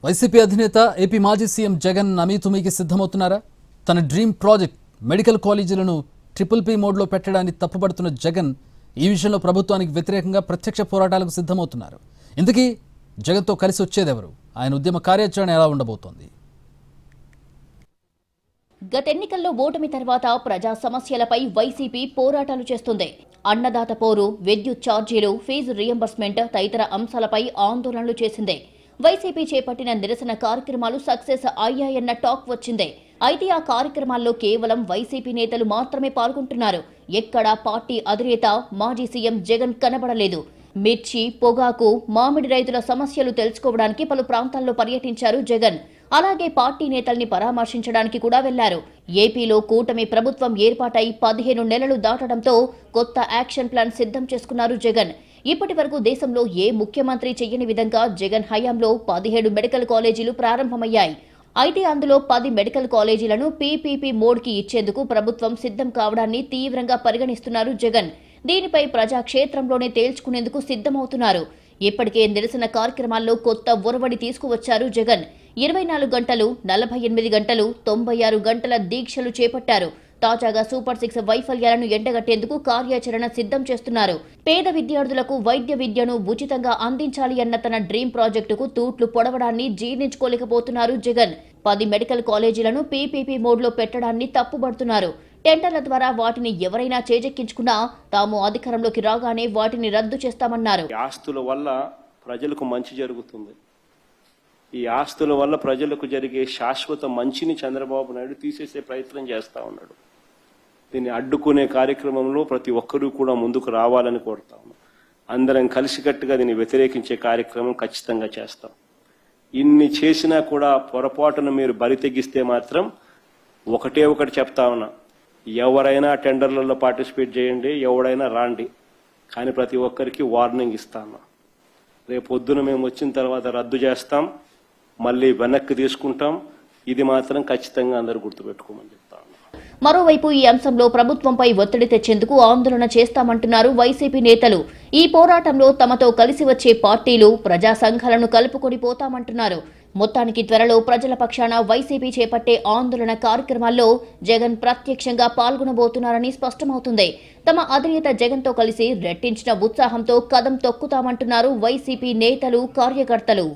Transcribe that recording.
YCP అధినేత AP మాజీ CM Jagan అమీతుమీకి సిద్ధమవుతున్నారా? తన డ్రీమ్ ప్రాజెక్ట్ మెడికల్ కాలేజీలను ట్రిపుల్ పీ మోడ్లో పెట్టడానికి తప్పుపడుతున్న జగన్ ఈ విషయంలో ప్రభుత్వానికి వ్యతిరేకంగా ప్రత్యక్ష పోరాటాలకు సిద్ధమవుతున్నారు. ఇందుకీ జగన్తో కలిసి వచ్చేదెవరు? ఆయన ఉద్యమ కార్యాచరణ ఎలా ఉండబోతోంది? గత ఎన్నికల్లో ఓటమి తర్వాత ప్రజా సమస్యలపై వైసీపీ పోరాటాలు చేస్తుంది. అన్నదాత పోరు, విద్యుత్ ఛార్జీలు, ఫీజు రియంబర్స్మెంట్ తదితర అంశాలపై ఆందోళనలు చేసింది. వైసీపీ చేపట్టిన నిరసన కార్యక్రమాలు సక్సెస్ అయ్యాయన్న టాక్ వచ్చింది. అయితే ఆ కార్యక్రమాల్లో కేవలం వైసీపీ నేతలు మాత్రమే పాల్గొంటున్నారు. ఎక్కడా పార్టీ అధినేత మాజీ సీఎం జగన్ కనబడలేదు. మిర్చి, పొగాకు, మామిడి రైతుల సమస్యలు తెలుసుకోవడానికి పలు ప్రాంతాల్లో పర్యటించారు జగన్. అలాగే పార్టీ నేతల్ని పరామర్శించడానికి కూడా వెళ్లారు. ఏపీలో కూటమి ప్రభుత్వం ఏర్పాటై 15 నెలలు దాటడంతో కొత్త యాక్షన్ ప్లాన్ సిద్ధం చేసుకున్నారు జగన్. ఇప్పటి వరకు దేశంలో ఏ ముఖ్యమంత్రి చెయ్యని విధంగా జగన్ హయాంలో 17 మెడికల్ కాలేజీలు ప్రారంభమయ్యాయి. అయితే అందులో 10 మెడికల్ కాలేజీలను పీపీపీ మోడ్కి ఇచ్చేందుకు ప్రభుత్వం సిద్ధం కావడాన్ని తీవ్రంగా పరిగణిస్తున్నారు జగన్. దీనిపై ప్రజాక్షేత్రంలోనే తేల్చుకునేందుకు సిద్ధమవుతున్నారు. ఇప్పటికే నిరసన కార్యక్రమాల్లో కొత్త ఒరవడి తీసుకువచ్చారు జగన్. 24 గంటలు, 48 గంటలు, 96 గంటల దీక్షలు చేపట్టారు. తాజాగా సూపర్ 6 వైఫల్యాలను ఎండగట్టేందుకు కార్యాచరణ సిద్ధం చేస్తున్నారు. పేద విద్యార్థులకు వైద్య విద్యను ఉచితంగా అందించాలి అన్న తన డ్రీమ్ ప్రాజెక్టుకు తూట్లు పొడవడాన్ని జీర్ణించుకోలేకపోతున్నారు జగన్. 10 మెడికల్ కాలేజీలను పీపీపీ మోడ్లో పెట్టడాన్ని తప్పుపడుతున్నారు. టెండర్ల ద్వారా వాటిని ఎవరైనా చేజెక్కించుకున్నా తాము అధికారంలోకి రాగానే వాటిని రద్దు చేస్తామన్నారు. ఆస్తుల వల్ల ప్రజలకు మంచి జరుగుతుంది. ఈ ఆస్తుల వల్ల ప్రజలకు జరిగే శాశ్వత మంచిని చంద్రబాబు నాయుడు తీసేసే ప్రయత్నం చేస్తా ఉన్నాడు. దీన్ని అడ్డుకునే కార్యక్రమంలో ప్రతి ఒక్కరూ కూడా ముందుకు రావాలని కోరుతా ఉన్నాం. అందరం కలిసికట్టుగా దీన్ని వ్యతిరేకించే కార్యక్రమం ఖచ్చితంగా చేస్తాం. ఇన్ని చేసినా కూడా పొరపాటున మీరు బరి తెగిస్తే మాత్రం ఒకటి చెప్తా ఉన్నా, ఎవరైనా టెండర్లలో పార్టిసిపేట్ చేయండి, ఎవడైనా రాండి, కానీ ప్రతి ఒక్కరికి వార్నింగ్ ఇస్తాను. రేపు పొద్దున మేము వచ్చిన తర్వాత రద్దు చేస్తాం, మళ్ళీ వెనక్కి తీసుకుంటాం. ఇది మాత్రం ఖచ్చితంగా అందరూ గుర్తుపెట్టుకోమని చెప్తాను. మరోవైపు ఈ అంశంలో ప్రభుత్వంపై ఒత్తిడి తెచ్చేందుకు ఆందోళన చేస్తామంటున్నారు వైసీపీ నేతలు. ఈ పోరాటంలో తమతో కలిసి వచ్చే పార్టీలు, ప్రజా సంఘాలను కలుపుకొని పోతామంటున్నారు. మొత్తానికి త్వరలో ప్రజల పక్షాన వైసీపీ చేపట్టే ఆందోళన కార్యక్రమాల్లో జగన్ ప్రత్యక్షంగా పాల్గొనబోతున్నారని స్పష్టమవుతుంది. తమ అధినేత జగన్తో కలిసి రెట్టించిన ఉత్సాహంతో కదం తొక్కుతామంటున్నారు వైసీపీ నేతలు, కార్యకర్తలు.